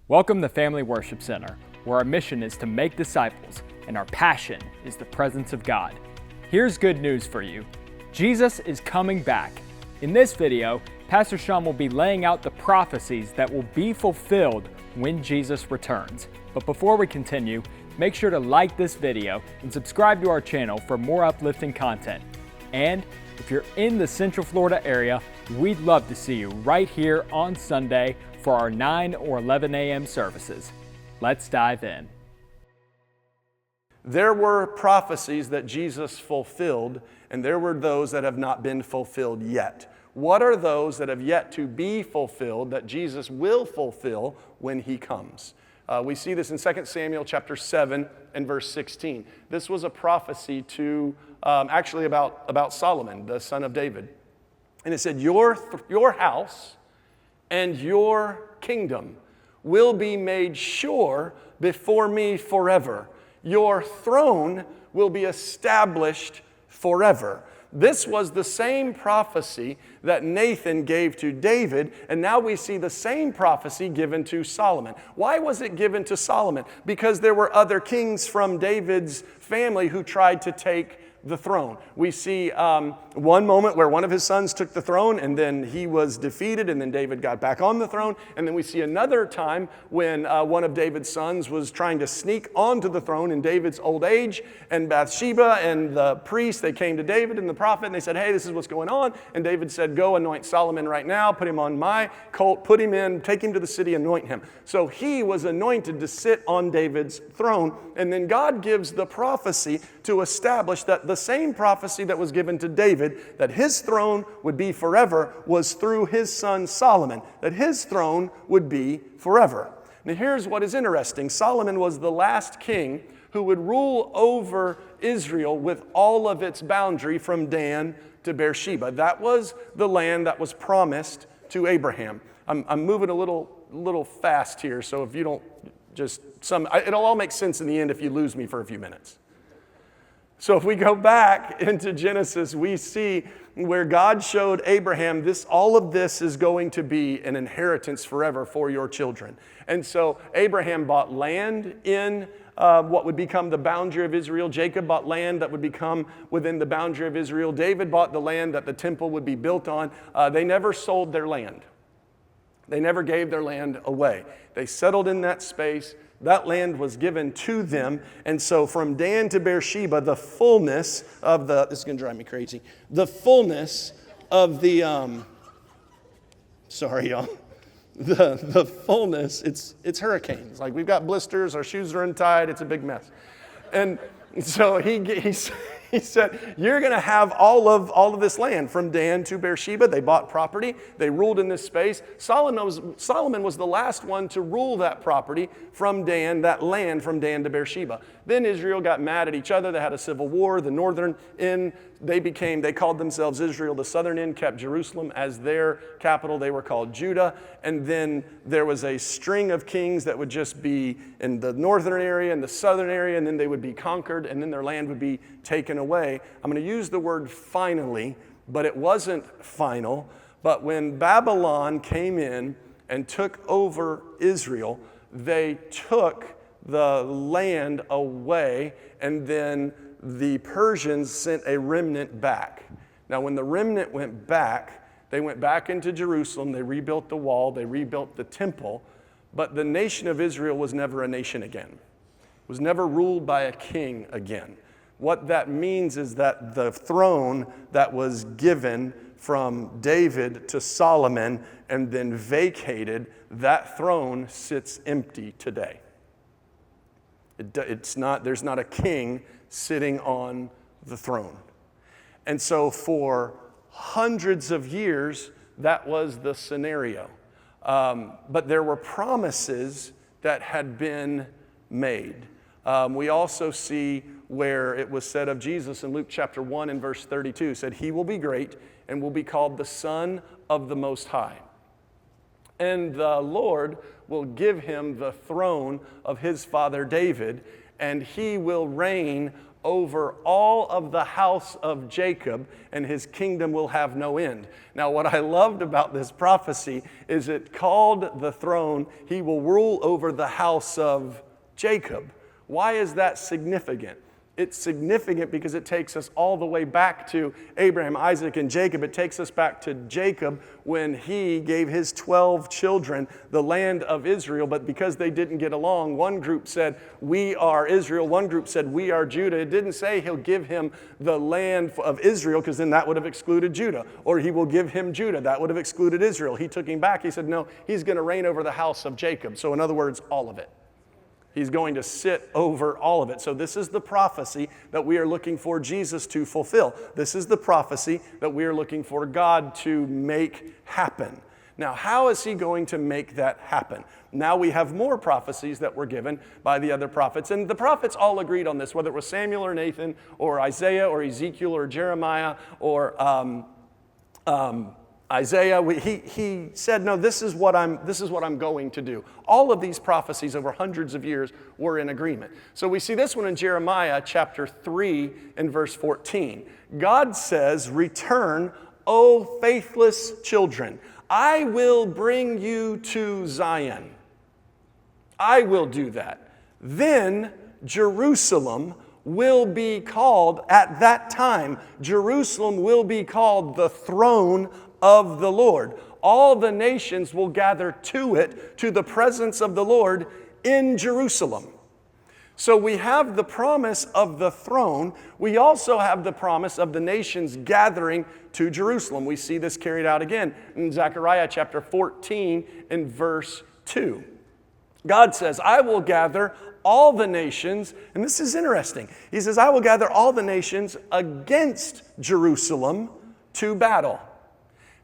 Welcome to Family Worship Center, where our mission is to make disciples and our passion is the presence of God. Here's good news for you. Jesus is coming back. In this video, Pastor Sean will be laying out the prophecies that will be fulfilled when Jesus returns. But before we continue, make sure to like this video and subscribe to our channel for more uplifting content. And if you're in the Central Florida area, we'd love to see you right here on Sunday for our 9 or 11 a.m. services. Let's dive in. There were prophecies that Jesus fulfilled, and there were those that have not been fulfilled yet. What are those that have yet to be fulfilled that Jesus will fulfill when he comes? We see this in 2 Samuel chapter 7 and verse 16. This was a prophecy to actually about Solomon, the son of David. And it said, your house and your kingdom will be made sure before me forever. Your throne will be established forever. This was the same prophecy that Nathan gave to David, and now we see the same prophecy given to Solomon. Why was it given to Solomon? Because there were other kings from David's family who tried to take the throne. We see one moment where one of his sons took the throne and then he was defeated and then David got back on the throne. And then we see another time when one of David's sons was trying to sneak onto the throne in David's old age, and Bathsheba and the priest, they came to David and the prophet and they said, hey, this is what's going on. And David said, go anoint Solomon right now, put him on my colt, put him in, take him to the city, anoint him. So he was anointed to sit on David's throne. And then God gives the prophecy to establish that the same prophecy that was given to David, that his throne would be forever, was through his son Solomon, that his throne would be forever. Now here's what is interesting. Solomon was the last king who would rule over Israel with all of its boundary from Dan to Beersheba. That was the land that was promised to Abraham. I'm moving a little fast here, so if you don't it'll all make sense in the end if you lose me for a few minutes. So if we go back into Genesis, we see where God showed Abraham all of this is going to be an inheritance forever for your children. And so Abraham bought land in what would become the boundary of Israel. Jacob bought land that would become within the boundary of Israel. David bought the land that the temple would be built on. They never sold their land. They never gave their land away. They settled in that space. That land was given to them. And so from Dan to Beersheba, the fullness of this is going to drive me crazy, the fullness of sorry y'all, the fullness, it's hurricanes. Like we've got blisters, our shoes are untied, it's a big mess. And so he said, you're going to have all of this land from Dan to Beersheba. They bought property. They ruled in this space. Solomon was the last one to rule that property from Dan, that land from Dan to Beersheba. Then Israel got mad at each other. They had a civil war. The northern end, they called themselves Israel. The southern end kept Jerusalem as their capital. They were called Judah. And then there was a string of kings that would just be in the northern area and the southern area, and then they would be conquered, and then their land would be taken away. I'm going to use the word finally, but it wasn't final. But when Babylon came in and took over Israel, they took the land away, and then the Persians sent a remnant back. Now, when the remnant went back, they went back into Jerusalem. They rebuilt the wall. They rebuilt the temple. But the nation of Israel was never a nation again. It was never ruled by a king again. What that means is that the throne that was given from David to Solomon and then vacated, that throne sits empty today. There's not a king sitting on the throne. And so for hundreds of years, that was the scenario. But there were promises that had been made. We also see where it was said of Jesus in Luke chapter 1 and verse 32, said, he will be great and will be called the Son of the Most High. And the Lord will give him the throne of his father David, and he will reign over all of the house of Jacob, and his kingdom will have no end. Now, what I loved about this prophecy is it called the throne, he will rule over the house of Jacob. Why is that significant? It's significant because it takes us all the way back to Abraham, Isaac, and Jacob. It takes us back to Jacob when he gave his 12 children the land of Israel. But because they didn't get along, one group said, we are Israel. One group said, we are Judah. It didn't say he'll give him the land of Israel, because then that would have excluded Judah. Or he will give him Judah. That would have excluded Israel. He took him back. He said, no, he's going to reign over the house of Jacob. So in other words, all of it. He's going to sit over all of it. So this is the prophecy that we are looking for Jesus to fulfill. This is the prophecy that we are looking for God to make happen. Now, how is he going to make that happen? Now we have more prophecies that were given by the other prophets. And the prophets all agreed on this, whether it was Samuel or Nathan or Isaiah or Ezekiel or Jeremiah or Isaiah. He said, no, this is what I'm going to do. All of these prophecies over hundreds of years were in agreement. So we see this one in Jeremiah chapter 3 and verse 14. God says, return, O faithless children. I will bring you to Zion. I will do that. Then Jerusalem will be called, at that time, Jerusalem will be called the throne of the Lord. All the nations will gather to it, to the presence of the Lord in Jerusalem. So we have the promise of the throne. We also have the promise of the nations gathering to Jerusalem. We see this carried out again in Zechariah chapter 14 and verse 2. God says, I will gather all the nations, and this is interesting. He says, I will gather all the nations against Jerusalem to battle.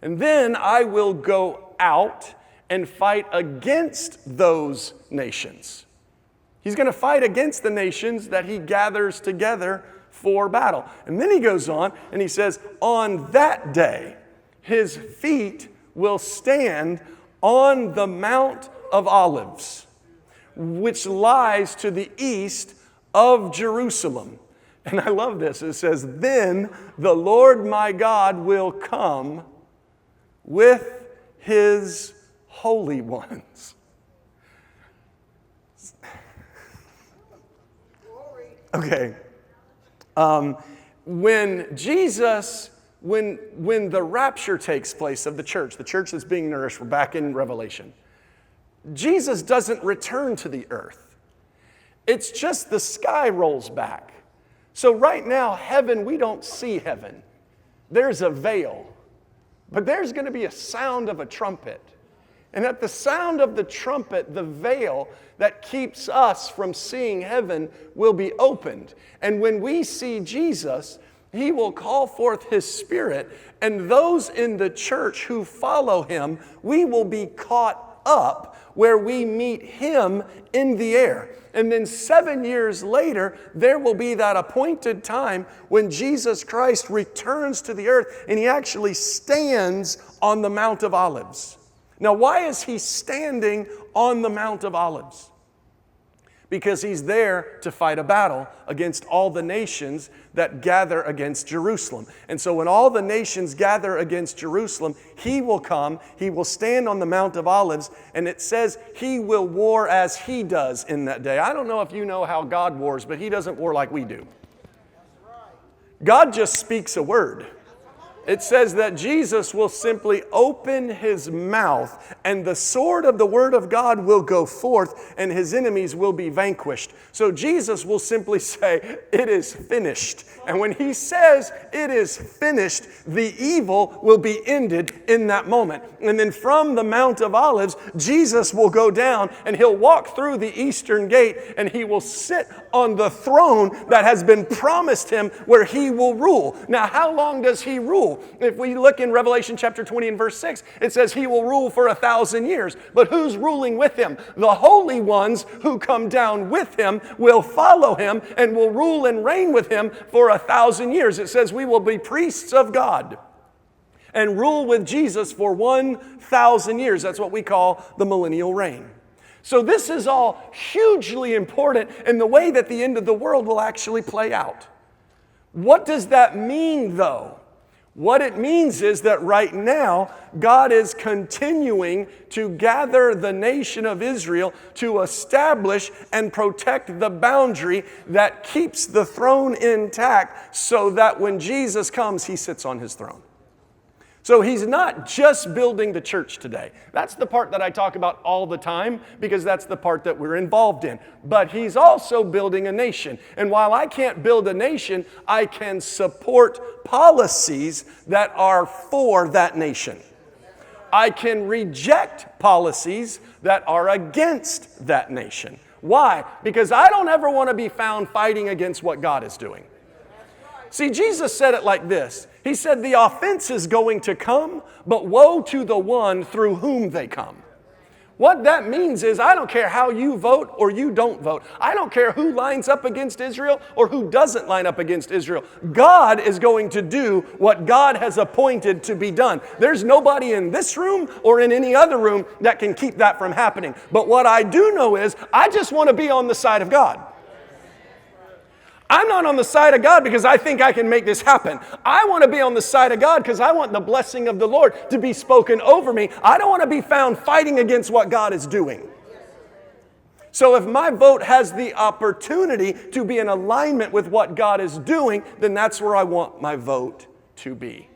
And then I will go out and fight against those nations. He's going to fight against the nations that he gathers together for battle. And then he goes on and he says, on that day, his feet will stand on the Mount of Olives, which lies to the east of Jerusalem. And I love this. It says, then the Lord my God will come with his holy ones. Okay. When the rapture takes place of the church that's being nourished, we're back in Revelation, Jesus doesn't return to the earth. It's just the sky rolls back. So right now, heaven, we don't see heaven. There's a veil. But there's going to be a sound of a trumpet. And at the sound of the trumpet, the veil that keeps us from seeing heaven will be opened. And when we see Jesus, he will call forth his Spirit. And those in the church who follow him, we will be caught up where we meet him in the air. And then 7 years later, there will be that appointed time when Jesus Christ returns to the earth and he actually stands on the Mount of Olives. Now, why is he standing on the Mount of Olives? Because he's there to fight a battle against all the nations that gather against Jerusalem. And so when all the nations gather against Jerusalem, he will come, he will stand on the Mount of Olives, and it says he will war as he does in that day. I don't know if you know how God wars, but he doesn't war like we do. God just speaks a word. It says that Jesus will simply open his mouth and the sword of the word of God will go forth and his enemies will be vanquished. So Jesus will simply say, it is finished. And when he says it is finished, the evil will be ended in that moment. And then from the Mount of Olives, Jesus will go down and he'll walk through the eastern gate and he will sit on the throne that has been promised him where he will rule. Now, how long does he rule? If we look in Revelation chapter 20 and verse 6, it says he will rule for 1,000 years. But who's ruling with him? The holy ones who come down with him will follow him and will rule and reign with him for 1,000 years. It says we will be priests of God and rule with Jesus for 1,000 years. That's what we call the millennial reign. So this is all hugely important in the way that the end of the world will actually play out. What does that mean, though? What it means is that right now, God is continuing to gather the nation of Israel to establish and protect the boundary that keeps the throne intact so that when Jesus comes, he sits on his throne. So he's not just building the church today. That's the part that I talk about all the time because that's the part that we're involved in. But he's also building a nation. And while I can't build a nation, I can support policies that are for that nation. I can reject policies that are against that nation. Why? Because I don't ever want to be found fighting against what God is doing. See, Jesus said it like this. He said, the offense is going to come, but woe to the one through whom they come. What that means is I don't care how you vote or you don't vote. I don't care who lines up against Israel or who doesn't line up against Israel. God is going to do what God has appointed to be done. There's nobody in this room or in any other room that can keep that from happening. But what I do know is I just want to be on the side of God. I'm not on the side of God because I think I can make this happen. I want to be on the side of God because I want the blessing of the Lord to be spoken over me. I don't want to be found fighting against what God is doing. So if my vote has the opportunity to be in alignment with what God is doing, then that's where I want my vote to be.